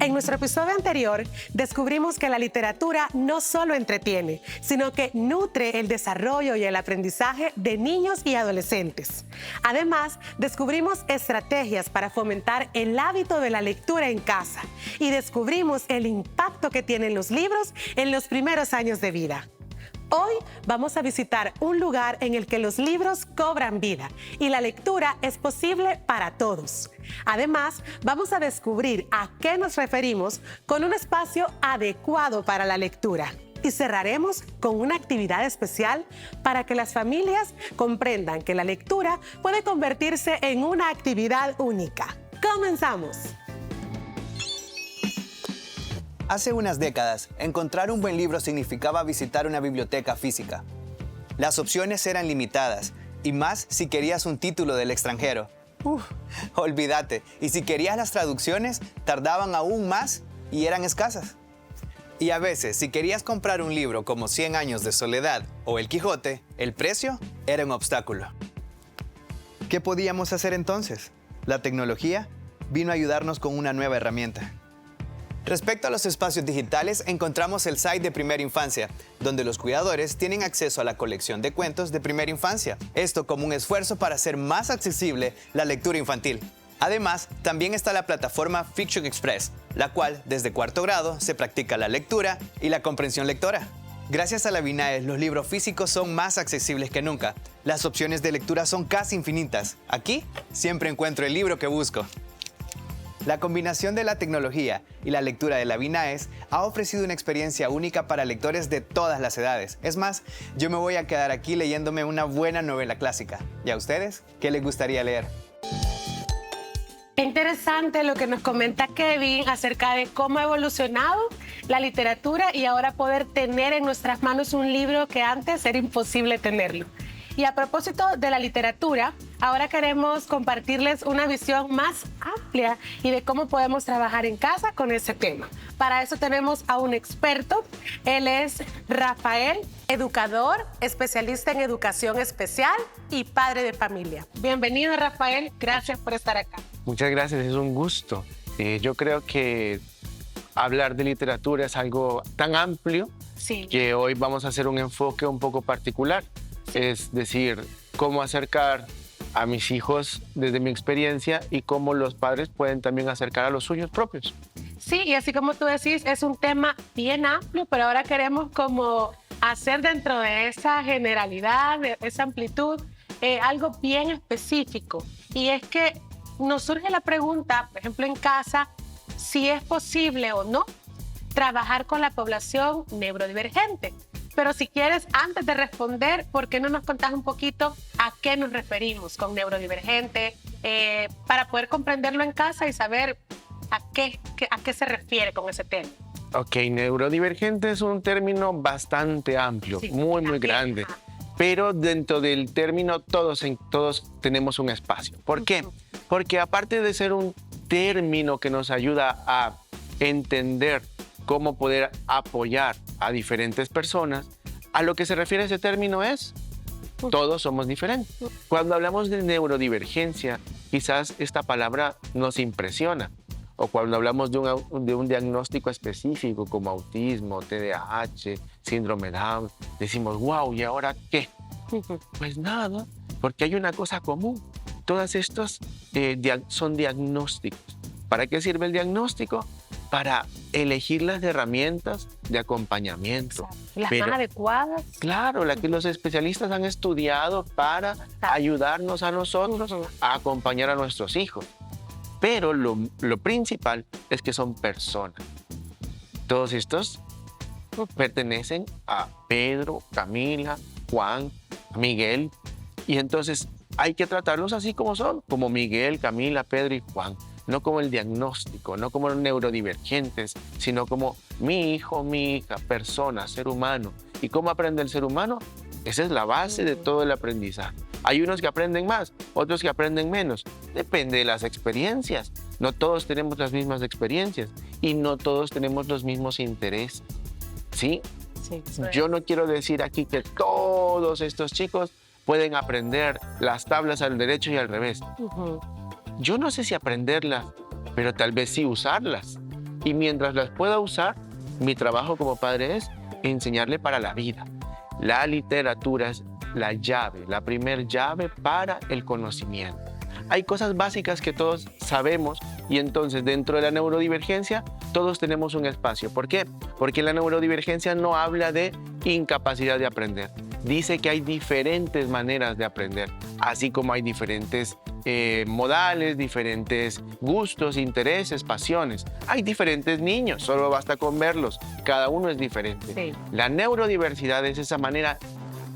En nuestro episodio anterior, descubrimos que la literatura no solo entretiene, sino que nutre el desarrollo y el aprendizaje de niños y adolescentes. Además, descubrimos estrategias para fomentar el hábito de la lectura en casa y descubrimos el impacto que tienen los libros en los primeros años de vida. Hoy vamos a visitar un lugar en el que los libros cobran vida y la lectura es posible para todos. Además, vamos a descubrir a qué nos referimos con un espacio adecuado para la lectura. Y cerraremos con una actividad especial para que las familias comprendan que la lectura puede convertirse en una actividad única. ¡Comenzamos! Hace unas décadas, encontrar un buen libro significaba visitar una biblioteca física. Las opciones eran limitadas, y más si querías un título del extranjero. Olvídate, y si querías las traducciones, tardaban aún más y eran escasas. Y a veces, si querías comprar un libro como 100 años de soledad o El Quijote, el precio era un obstáculo. ¿Qué podíamos hacer entonces? La tecnología vino a ayudarnos con una nueva herramienta. Respecto a los espacios digitales, encontramos el site de Primera Infancia, donde los cuidadores tienen acceso a la colección de cuentos de primera infancia. Esto como un esfuerzo para hacer más accesible la lectura infantil. Además, también está la plataforma Fiction Express, la cual, desde cuarto grado, se practica la lectura y la comprensión lectora. Gracias a la BINAES, los libros físicos son más accesibles que nunca. Las opciones de lectura son casi infinitas. Aquí, siempre encuentro el libro que busco. La combinación de la tecnología y la lectura de la BINAES ha ofrecido una experiencia única para lectores de todas las edades. Es más, yo me voy a quedar aquí leyéndome una buena novela clásica. ¿Y a ustedes? ¿Qué les gustaría leer? Interesante lo que nos comenta Kevin acerca de cómo ha evolucionado la literatura y ahora poder tener en nuestras manos un libro que antes era imposible tenerlo. Y a propósito de la literatura, ahora queremos compartirles una visión más amplia y de cómo podemos trabajar en casa con ese tema. Para eso tenemos a un experto. Él es Rafael, educador, especialista en educación especial y padre de familia. Bienvenido, Rafael. Gracias por estar acá. Muchas gracias, es un gusto. Yo creo que hablar de literatura es algo tan amplio que hoy vamos a hacer un enfoque un poco particular. Es decir, cómo acercar a mis hijos desde mi experiencia y cómo los padres pueden también acercar a los suyos propios. Sí, y así como tú decís, es un tema bien amplio, pero ahora queremos como hacer dentro de esa generalidad, de esa amplitud, algo bien específico. Y es que nos surge la pregunta, por ejemplo, en casa, si es posible o no trabajar con la población neurodivergente. Pero si quieres, antes de responder, ¿por qué no nos contás un poquito a qué nos referimos con neurodivergente para poder comprenderlo en casa y saber a qué se refiere con ese tema? Ok, neurodivergente es un término bastante amplio, muy grande. Pero dentro del término todos tenemos un espacio. ¿Por qué? Porque aparte de ser un término que nos ayuda a entender cómo poder apoyar a diferentes personas, a lo que se refiere ese término es todos somos diferentes. Cuando hablamos de neurodivergencia, quizás esta palabra nos impresiona. O cuando hablamos de un diagnóstico específico como autismo, TDAH, síndrome Down, decimos, wow, ¿y ahora qué? Pues nada, porque hay una cosa común. Todas estas son diagnósticos. ¿Para qué sirve el diagnóstico? Para elegir las herramientas de acompañamiento. Las más adecuadas. Claro, las que los especialistas han estudiado para ayudarnos a nosotros a acompañar a nuestros hijos. Pero lo principal es que son personas. Todos estos pertenecen a Pedro, Camila, Juan, Miguel. Y entonces hay que tratarlos así como son, como Miguel, Camila, Pedro y Juan. No como el diagnóstico, no como neurodivergentes, sino como mi hijo, mi hija, persona, ser humano. ¿Y cómo aprende el ser humano? Esa es la base de todo el aprendizaje. Hay unos que aprenden más, otros que aprenden menos. Depende de las experiencias. No todos tenemos las mismas experiencias y no todos tenemos los mismos intereses. ¿Sí? Sí. Yo no quiero decir aquí que todos estos chicos pueden aprender las tablas al derecho y al revés. Yo no sé si aprenderlas, pero tal vez sí usarlas. Y mientras las pueda usar, mi trabajo como padre es enseñarle para la vida. La literatura es la llave, la primer llave para el conocimiento. Hay cosas básicas que todos sabemos y entonces dentro de la neurodivergencia todos tenemos un espacio. ¿Por qué? Porque la neurodivergencia no habla de incapacidad de aprender. Dice que hay diferentes maneras de aprender, así como hay diferentes modales, diferentes gustos, intereses, pasiones. Hay diferentes niños, solo basta con verlos. Cada uno es diferente. Sí. La neurodiversidad es esa manera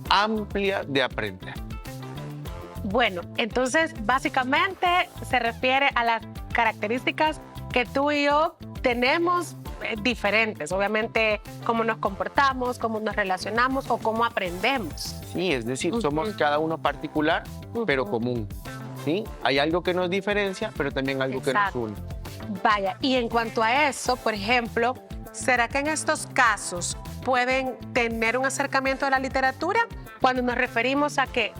amplia de aprender. Bueno, entonces básicamente se refiere a las características que tú y yo tenemos diferentes. Obviamente, cómo nos comportamos, cómo nos relacionamos o cómo aprendemos. Sí, es decir, somos cada uno particular, pero común. ¿Sí? Hay algo que nos diferencia, pero también algo que nos une. Vaya, y en cuanto a eso, por ejemplo, ¿será que en estos casos pueden tener un acercamiento a la literatura cuando nos referimos a que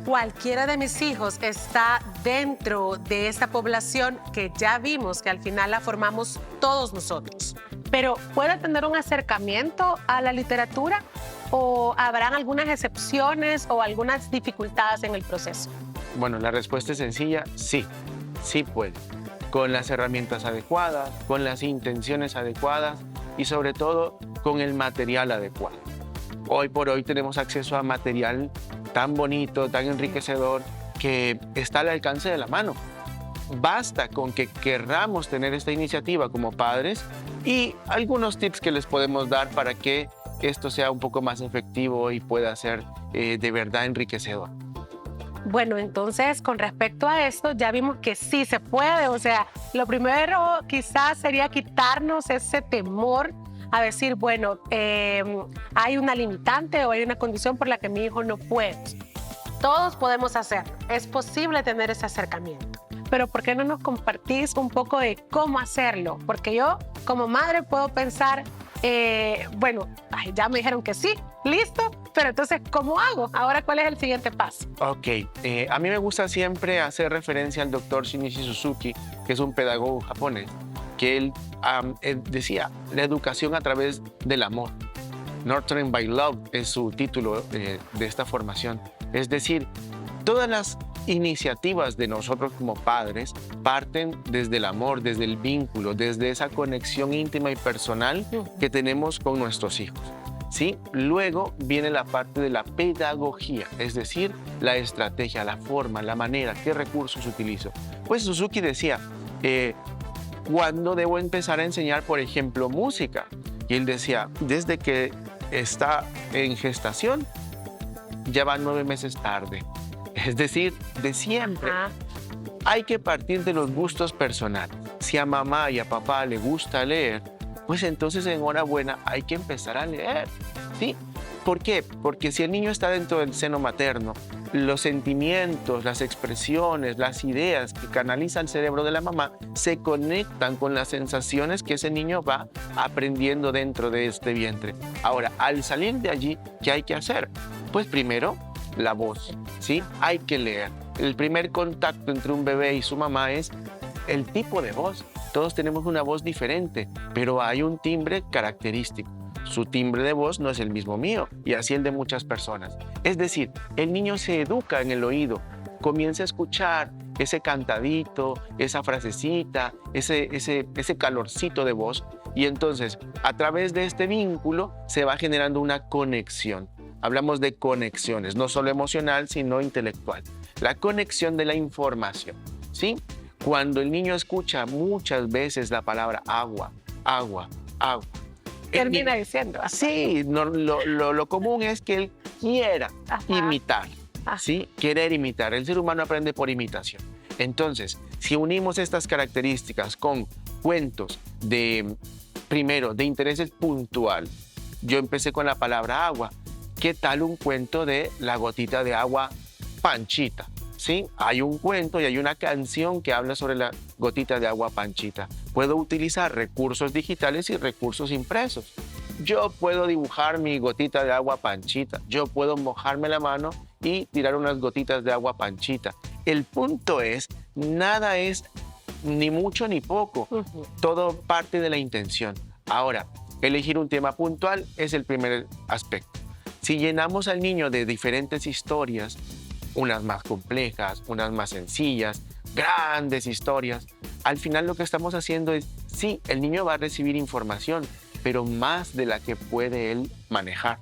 cualquiera de mis hijos está dentro de esa población que ya vimos que al final la formamos todos nosotros? Pero ¿puede tener un acercamiento a la literatura o habrán algunas excepciones o algunas dificultades en el proceso? Bueno, la respuesta es sencilla, sí, sí puede. Con las herramientas adecuadas, con las intenciones adecuadas y sobre todo con el material adecuado. Hoy por hoy tenemos acceso a material tan bonito, tan enriquecedor, que está al alcance de la mano. Basta con que querramos tener esta iniciativa como padres y algunos tips que les podemos dar para que esto sea un poco más efectivo y pueda ser de verdad enriquecedor. Bueno, entonces, con respecto a esto, ya vimos que sí se puede. O sea, lo primero quizás sería quitarnos ese temor a decir, bueno, hay una limitante o hay una condición por la que mi hijo no puede. Todos podemos hacerlo. Es posible tener ese acercamiento. Pero ¿por qué no nos compartís un poco de cómo hacerlo? Porque yo, como madre, puedo pensar, bueno, ya me dijeron que sí, listo, pero entonces, ¿cómo hago? Ahora, ¿cuál es el siguiente paso? Ok, a mí me gusta siempre hacer referencia al doctor Shinichi Suzuki, que es un pedagogo japonés, que él decía, la educación a través del amor. Nurturing by Love es su título de esta formación. Es decir, todas las iniciativas de nosotros como padres parten desde el amor, desde el vínculo, desde esa conexión íntima y personal que tenemos con nuestros hijos. ¿Sí? Luego viene la parte de la pedagogía, es decir, la estrategia, la forma, la manera, qué recursos utilizo. Pues Suzuki decía, ¿cuándo debo empezar a enseñar, por ejemplo, música? Y él decía, desde que está en gestación, ya van 9 meses tarde. Es decir, de siempre. Hay que partir de los gustos personales. Si a mamá y a papá le gusta leer, pues entonces enhorabuena, hay que empezar a leer, ¿sí? ¿Por qué? Porque si el niño está dentro del seno materno, los sentimientos, las expresiones, las ideas que canaliza el cerebro de la mamá se conectan con las sensaciones que ese niño va aprendiendo dentro de este vientre. Ahora, al salir de allí, ¿qué hay que hacer? Pues primero, la voz, ¿sí? Hay que leer. El primer contacto entre un bebé y su mamá es el tipo de voz. Todos tenemos una voz diferente, pero hay un timbre característico. Su timbre de voz no es el mismo mío y así el de muchas personas. Es decir, el niño se educa en el oído, comienza a escuchar ese cantadito, esa frasecita, ese calorcito de voz y entonces a través de este vínculo se va generando una conexión. Hablamos de conexiones, no solo emocional, sino intelectual. La conexión de la información, ¿sí? Cuando el niño escucha muchas veces la palabra agua, agua, agua. Termina diciendo. Sí, lo común es que él quiera imitar, ¿sí? Querer imitar. El ser humano aprende por imitación. Entonces, si unimos estas características con cuentos primero, de intereses puntual, yo empecé con la palabra agua. ¿Qué tal un cuento de la gotita de agua Panchita? ¿Sí? Hay un cuento y hay una canción que habla sobre la gotita de agua Panchita. Puedo utilizar recursos digitales y recursos impresos. Yo puedo dibujar mi gotita de agua Panchita. Yo puedo mojarme la mano y tirar unas gotitas de agua Panchita. El punto es, nada es ni mucho ni poco. Todo parte de la intención. Ahora, elegir un tema puntual es el primer aspecto. Si llenamos al niño de diferentes historias, unas más complejas, unas más sencillas, grandes historias, al final lo que estamos haciendo es, sí, el niño va a recibir información, pero más de la que puede él manejar.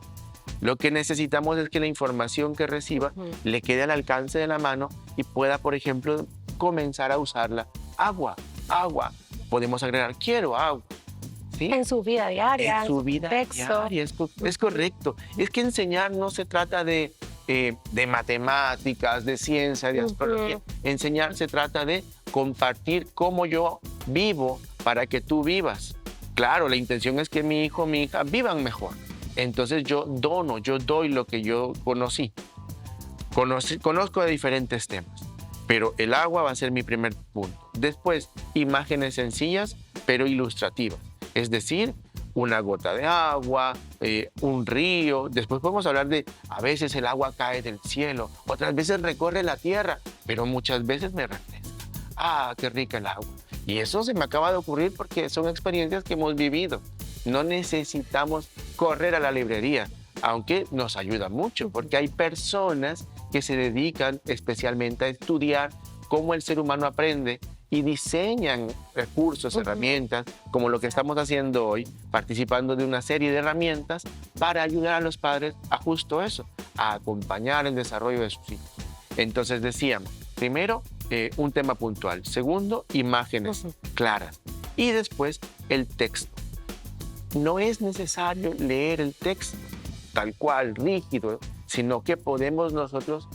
Lo que necesitamos es que la información que reciba le quede al alcance de la mano y pueda, por ejemplo, comenzar a usarla. Agua, agua. Podemos agregar, quiero agua. ¿Sí? En su vida diaria, En su vida texto. diaria, es correcto. Es que enseñar no se trata de matemáticas, de ciencia, de astrología. Enseñar se trata de compartir cómo yo vivo para que tú vivas. Claro, la intención es que mi hijo, mi hija vivan mejor. Entonces yo dono, yo doy lo que yo conocí. Conozco de diferentes temas, pero el agua va a ser mi primer punto. Después, imágenes sencillas, pero ilustrativas. Es decir, una gota de agua, un río. Después podemos hablar de, a veces el agua cae del cielo, otras veces recorre la tierra, pero muchas veces me refresca. ¡Ah, qué rica el agua! Y eso se me acaba de ocurrir porque son experiencias que hemos vivido. No necesitamos correr a la librería, aunque nos ayuda mucho, porque hay personas que se dedican especialmente a estudiar cómo el ser humano aprende y diseñan recursos, herramientas, como lo que estamos haciendo hoy, participando de una serie de herramientas para ayudar a los padres a justo eso, a acompañar el desarrollo de sus hijos. Entonces decíamos, primero, un tema puntual. Segundo, imágenes claras. Y después, el texto. No es necesario leer el texto tal cual, rígido, sino que podemos nosotros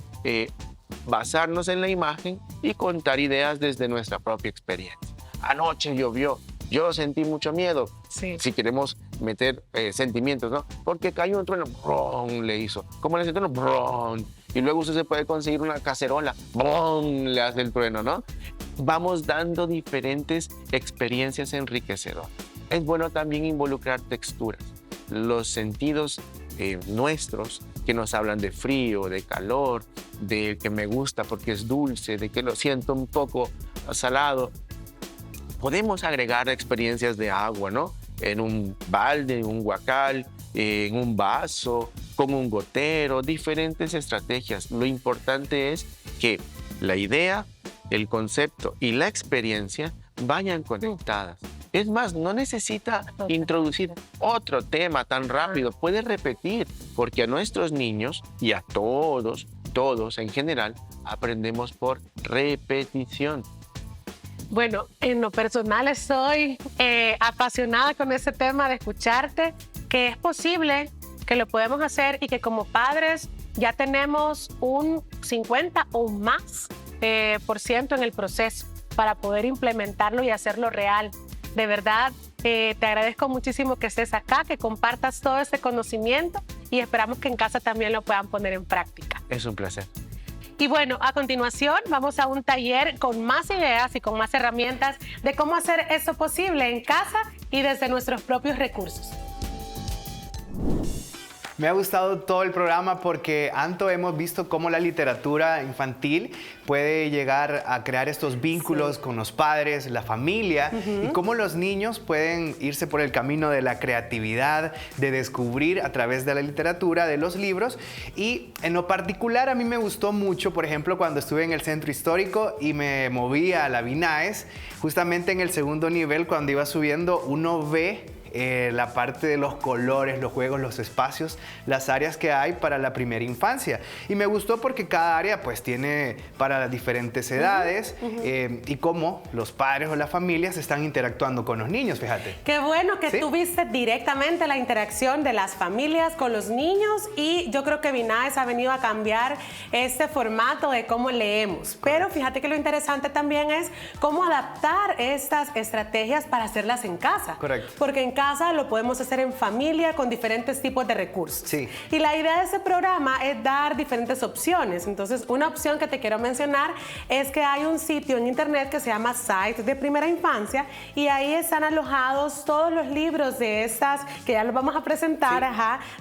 basarnos en la imagen y contar ideas desde nuestra propia experiencia. Anoche llovió, yo sentí mucho miedo. Sí. Si queremos meter sentimientos, ¿no? Porque cayó un trueno, ¡brum! Le hizo. ¿Cómo le hace el trueno? ¡Brum! Y luego usted se puede conseguir una cacerola, ¡brum! Le hace el trueno, ¿no? Vamos dando diferentes experiencias enriquecedoras. Es bueno también involucrar texturas, los sentidos nuestros que nos hablan de frío, de calor, de que me gusta porque es dulce, de que lo siento un poco salado. Podemos agregar experiencias de agua, ¿no? En un balde, en un guacal, en un vaso, con un gotero, diferentes estrategias. Lo importante es que la idea, el concepto y la experiencia vayan conectadas. Es más, no necesita introducir otro tema tan rápido, puede repetir, porque a nuestros niños y a todos en general, aprendemos por repetición. Bueno, en lo personal estoy apasionada con ese tema de escucharte, que es posible, que lo podemos hacer y que como padres ya tenemos un 50 o más por ciento en el proceso para poder implementarlo y hacerlo real. De verdad, te agradezco muchísimo que estés acá, que compartas todo este conocimiento y esperamos que en casa también lo puedan poner en práctica. Es un placer. Y bueno, a continuación vamos a un taller con más ideas y con más herramientas de cómo hacer eso posible en casa y desde nuestros propios recursos. Me ha gustado todo el programa porque, Anto, hemos visto cómo la literatura infantil puede llegar a crear estos vínculos con los padres, la familia, y cómo los niños pueden irse por el camino de la creatividad, de descubrir a través de la literatura, de los libros. Y en lo particular a mí me gustó mucho, por ejemplo, cuando estuve en el centro histórico y me moví a la Vinaes, justamente en el segundo nivel, cuando iba subiendo, uno ve la parte de los colores, los juegos, los espacios, las áreas que hay para la primera infancia. Y me gustó porque cada área pues tiene para las diferentes edades y cómo los padres o las familias están interactuando con los niños, fíjate. Qué bueno que ¿Sí? tuviste directamente la interacción de las familias con los niños y yo creo que Vinaes ha venido a cambiar este formato de cómo leemos. Pero fíjate que lo interesante también es cómo adaptar estas estrategias para hacerlas en casa. Correcto. Porque en casa casa, lo podemos hacer en familia con diferentes tipos de recursos. Sí. Y la idea de ese programa es dar diferentes opciones. Entonces, una opción que te quiero mencionar es que hay un sitio en internet que se llama Site de Primera Infancia y ahí están alojados todos los libros de estas, que ya los vamos a presentar,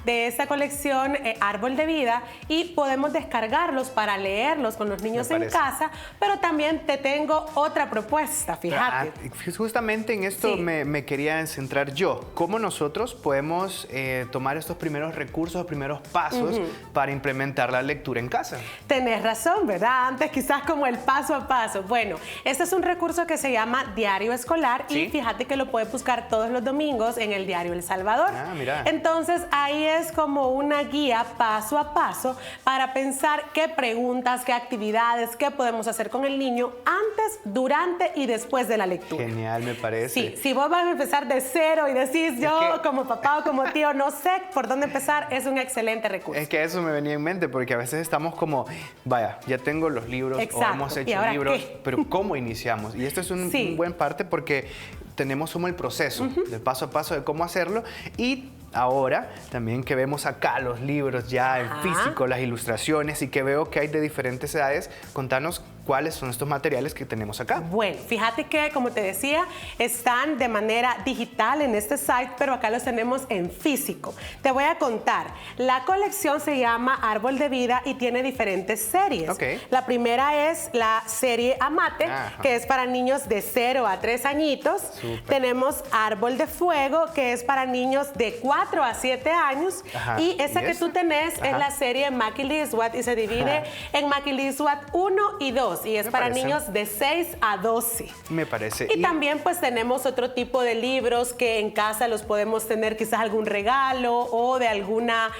de esta colección Árbol de Vida, y podemos descargarlos para leerlos con los niños en casa, pero también te tengo otra propuesta, fíjate. Justamente en esto me quería centrar yo. ¿Cómo nosotros podemos tomar estos primeros recursos, los primeros pasos para implementar la lectura en casa? Tenés razón, ¿verdad? Antes quizás como el paso a paso. Bueno, este es un recurso que se llama Diario Escolar y fíjate que lo puedes buscar todos los domingos en el Diario El Salvador. Ah, mira. Entonces ahí es como una guía paso a paso para pensar qué preguntas, qué actividades, qué podemos hacer con el niño antes, durante y después de la lectura. Genial, me parece. Sí, si vos vas a empezar de cero y decís yo como papá o como tío no sé por dónde empezar, es un excelente recurso. Es que eso me venía en mente porque a veces estamos como, vaya, ya tengo los libros o hemos hecho libros, pero ¿cómo iniciamos? Y esto es un buen parte porque tenemos como el proceso del paso a paso de cómo hacerlo y ahora también que vemos acá los libros ya en físico, las ilustraciones y que veo que hay de diferentes edades, contanos cuáles son estos materiales que tenemos acá. Bueno, fíjate que, como te decía, están de manera digital en este site, pero acá los tenemos en físico. Te voy a contar. La colección se llama Árbol de Vida y tiene diferentes series. La primera es la serie Amate, que es para niños de 0 a 3 añitos. Tenemos Árbol de Fuego, que es para niños de 4 a 7 años. Y esa que tú tenés es la serie Maquiliswat y se divide en Maquiliswat 1 y 2. Y es para niños de 6 a 12. Me parece. Y también pues tenemos otro tipo de libros que en casa los podemos tener quizás algún regalo o de alguna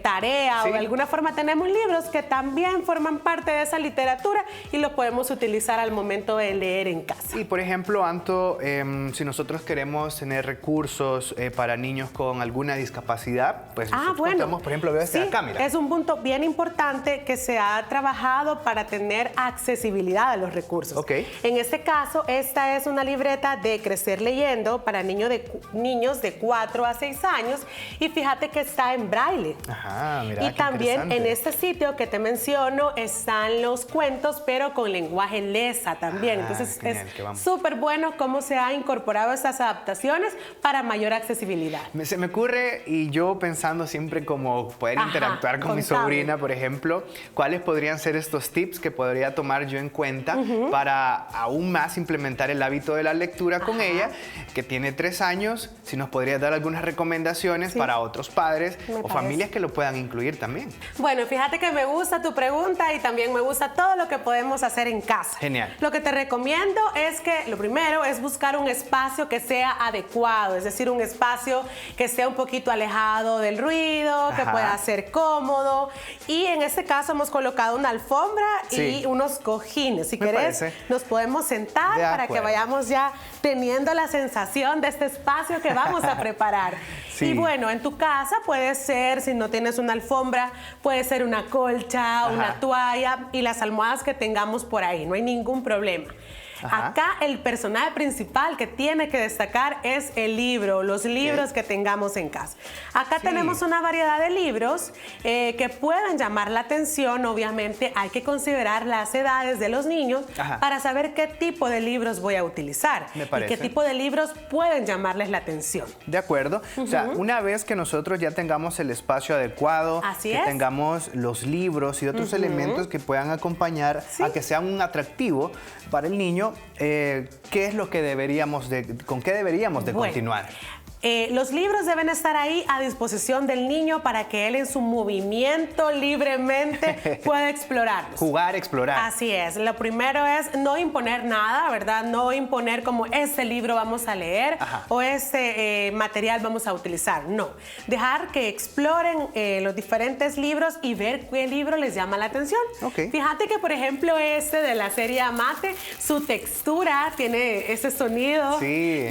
tarea o de alguna forma tenemos libros que también forman parte de esa literatura y los podemos utilizar al momento de leer en casa. Y por ejemplo, Anto, si nosotros queremos tener recursos para niños con alguna discapacidad, pues bueno, contamos, por ejemplo, veo este acá, mira. Es un punto bien importante que se ha trabajado para tener accesibilidad a los recursos. En este caso, esta es una libreta de Crecer Leyendo para niños de 4 a 6 años y fíjate que está en braille. Mira, y también en este sitio que te menciono están los cuentos, pero con lenguaje lesa también. Entonces es súper bueno cómo se ha incorporado estas adaptaciones para mayor accesibilidad. Se me ocurre, y yo pensando siempre como poder interactuar con mi sobrina, por ejemplo, ¿cuáles podrían ser estos tips que podría tomar yo en cuenta para aún más implementar el hábito de la lectura con ella, que tiene 3 años? Si nos podrías dar algunas recomendaciones para otros padres o familias que lo puedan incluir también. Bueno, fíjate que me gusta tu pregunta y también me gusta todo lo que podemos hacer en casa. Genial. Lo que te recomiendo es que lo primero es buscar un espacio que sea adecuado, es decir, un espacio que sea un poquito alejado del ruido, que pueda ser cómodo. Y en este caso hemos colocado una alfombra y unos cojines. Si querés, nos podemos sentar para que vayamos ya teniendo la sensación de este espacio que vamos a preparar. Y bueno, en tu casa puede ser, si no tienes una alfombra, puede ser una colcha, una toalla y las almohadas que tengamos por ahí. No hay ningún problema. Acá el personaje principal que tiene que destacar es el libro, los libros que tengamos en casa. Acá tenemos una variedad de libros que pueden llamar la atención. Obviamente hay que considerar las edades de los niños para saber qué tipo de libros voy a utilizar y qué tipo de libros pueden llamarles la atención. De acuerdo. O sea, una vez que nosotros ya tengamos el espacio adecuado, tengamos los libros y otros elementos que puedan acompañar a que sean un atractivo para el niño, ¿qué es lo que con qué deberíamos de continuar? Los libros deben estar ahí a disposición del niño para que él en su movimiento libremente pueda explorarlos. Jugar, explorar. Así es. Lo primero es no imponer nada, ¿verdad? No imponer como este libro vamos a leer o este material vamos a utilizar. No. Dejar que exploren los diferentes libros y ver qué libro les llama la atención. Fíjate que, por ejemplo, este de la serie Amate, su textura tiene ese sonido,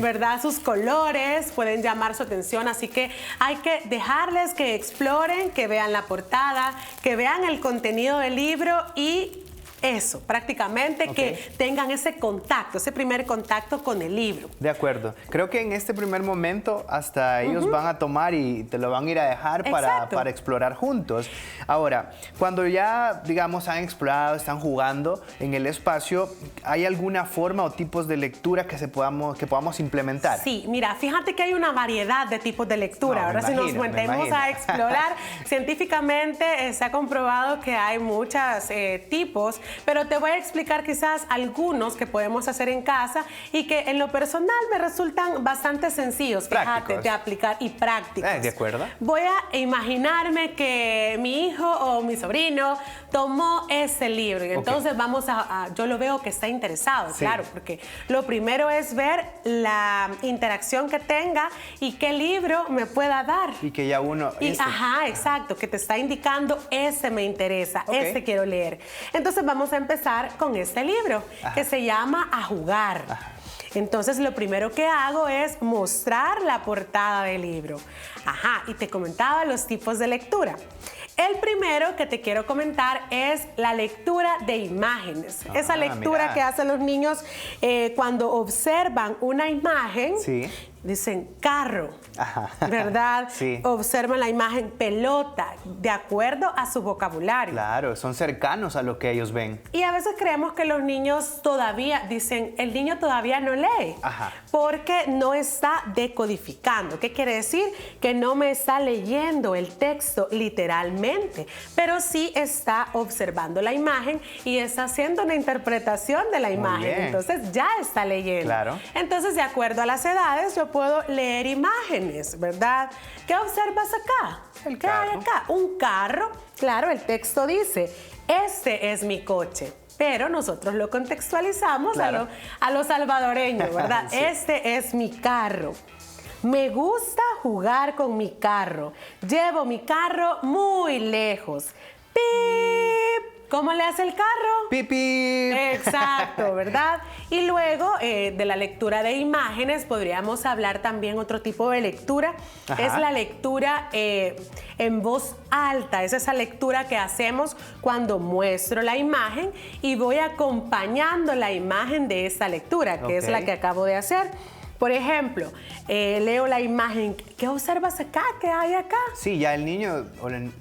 ¿verdad? Sus colores pueden llamar su atención, así que hay que dejarles que exploren, que vean la portada, que vean el contenido del libro y Eso, prácticamente que tengan ese contacto, ese primer contacto con el libro. De acuerdo. Creo que en este primer momento hasta ellos van a tomar y te lo van a ir a dejar para explorar juntos. Ahora, cuando ya, digamos, han explorado, están jugando en el espacio, ¿hay alguna forma o tipos de lectura que podamos implementar? Sí, mira, fíjate que hay una variedad de tipos de lectura. Ahora, si nos metemos a explorar, científicamente se ha comprobado que hay muchos tipos, pero te voy a explicar quizás algunos que podemos hacer en casa y que en lo personal me resultan bastante sencillos, fíjate, de aplicar y prácticos. De acuerdo. Voy a imaginarme que mi hijo o mi sobrino tomó ese libro y entonces yo lo veo que está interesado, claro, porque lo primero es ver la interacción que tenga y qué libro me pueda dar. Y que ya uno... Ajá, exacto, que te está indicando, ese me interesa, ese quiero leer. Entonces vamos a empezar con este libro que se llama A Jugar. Entonces lo primero que hago es mostrar la portada del libro. Y te comentaba los tipos de lectura. El primero que te quiero comentar es la lectura de imágenes. Esa lectura que hacen los niños cuando observan una imagen. Dicen carro, ¿verdad? Observan la imagen pelota, de acuerdo a su vocabulario. Claro, son cercanos a lo que ellos ven. Y a veces creemos que los niños todavía, dicen, el niño todavía no lee, porque no está decodificando. ¿Qué quiere decir? Que no me está leyendo el texto literalmente, pero sí está observando la imagen y está haciendo una interpretación de la imagen. Entonces ya está leyendo. Claro. Entonces, de acuerdo a las edades, yo puedo leer imágenes, ¿verdad? ¿Qué observas acá? ¿Qué hay acá? Un carro. Claro, el texto dice, este es mi coche. Pero nosotros lo contextualizamos a lo salvadoreño, ¿verdad? Este es mi carro. Me gusta jugar con mi carro. Llevo mi carro muy lejos. ¡Pip! ¿Cómo le hace el carro? ¡Pipí! Exacto, ¿verdad? Y luego de la lectura de imágenes podríamos hablar también otro tipo de lectura. Es la lectura en voz alta. Es esa lectura que hacemos cuando muestro la imagen y voy acompañando la imagen de esa lectura, que es la que acabo de hacer. Por ejemplo, leo la imagen. ¿Qué observas acá? ¿Qué hay acá? Sí, ya el niño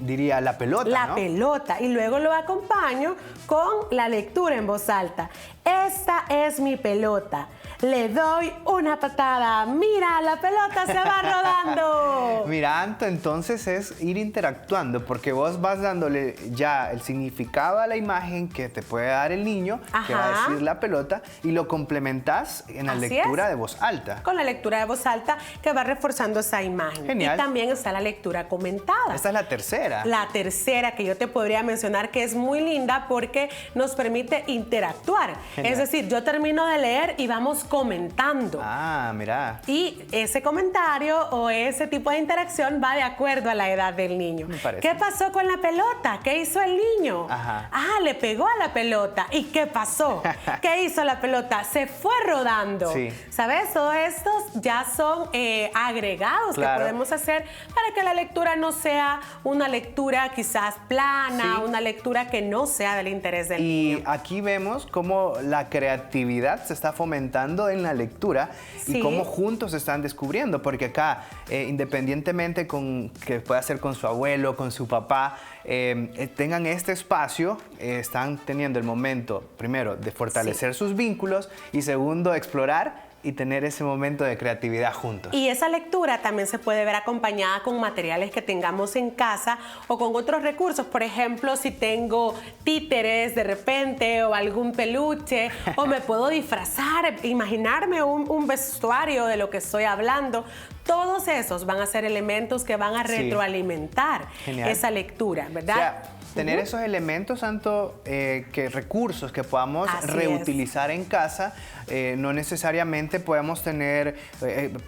diría la pelota, La pelota. Y luego lo acompaño con la lectura en voz alta. Esta es mi pelota. Le doy una patada. Mira, la pelota se va rodando. Mira, Anto, entonces es ir interactuando, porque vos vas dándole ya el significado a la imagen que te puede dar el niño, que va a decir la pelota, y lo complementás en la lectura de voz alta. Con la lectura de voz alta que va reforzando esa imagen. Genial. Y también está la lectura comentada. Esta es la tercera. La tercera que yo te podría mencionar, que es muy linda porque nos permite interactuar. Genial. Es decir, yo termino de leer y vamos comentando. Mira. Y ese comentario o ese tipo de interacción va de acuerdo a la edad del niño. Me parece. ¿Qué pasó con la pelota? ¿Qué hizo el niño? Le pegó a la pelota. ¿Y qué pasó? ¿Qué hizo la pelota? Se fue rodando. ¿Sabes? Todos estos ya son agregados que podemos hacer para que la lectura no sea una lectura quizás plana, una lectura que no sea del interés del niño. Y aquí vemos cómo la creatividad se está fomentando en la lectura y cómo juntos se están descubriendo, porque acá, independientemente que pueda ser con su abuelo, con su papá, tengan este espacio, están teniendo el momento, primero, de fortalecer sus vínculos y segundo, explorar y tener ese momento de creatividad juntos. Y esa lectura también se puede ver acompañada con materiales que tengamos en casa o con otros recursos. Por ejemplo, si tengo títeres de repente o algún peluche o me puedo disfrazar, imaginarme un vestuario de lo que estoy hablando. Todos esos van a ser elementos que van a retroalimentar esa lectura, ¿verdad? O sea, tener esos elementos, tanto que recursos que podamos reutilizar en casa, no necesariamente podemos tener,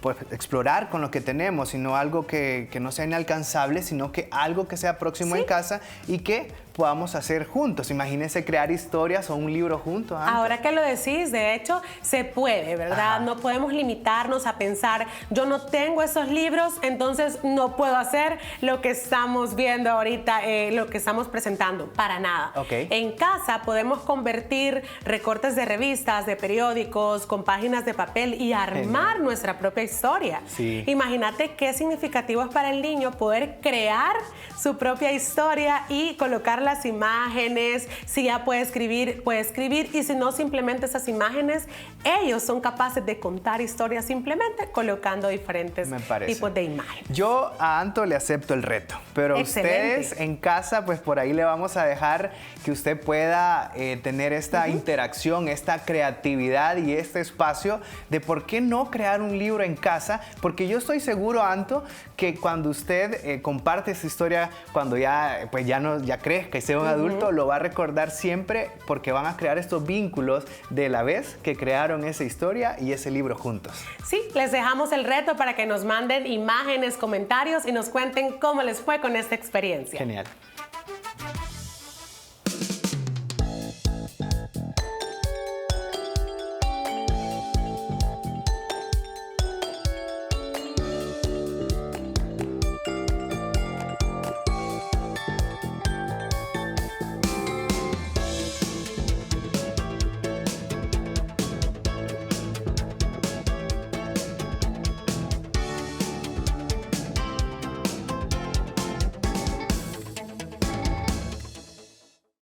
pues, explorar con lo que tenemos, sino algo que no sea inalcanzable, sino que algo que sea próximo en casa y que podamos hacer juntos. Imagínense crear historias o un libro juntos. Ahora que lo decís, de hecho, se puede, ¿verdad? No podemos limitarnos a pensar, yo no tengo esos libros, entonces no puedo hacer lo que estamos viendo ahorita, lo que estamos presentando, para nada. Ok. En casa podemos convertir recortes de revistas, de periódicos, con páginas de papel y armar nuestra propia historia. Sí. Imagínate qué significativo es para el niño poder crear su propia historia y colocar las imágenes. Si ya puede escribir, y si no, simplemente esas imágenes, ellos son capaces de contar historias simplemente colocando diferentes tipos de imágenes. Yo a Anto le acepto el reto, pero Excelente. ustedes en casa, pues por ahí le vamos a dejar que usted pueda tener esta interacción, esta creatividad y este espacio de por qué no crear un libro en casa, porque yo estoy seguro, Anto, que cuando usted comparte esta historia, cuando ya crezca y sea un adulto, lo va a recordar siempre porque van a crear estos vínculos de la vez que crearon esa historia y ese libro juntos. Sí, les dejamos el reto para que nos manden imágenes, comentarios y nos cuenten cómo les fue con esta experiencia. Genial.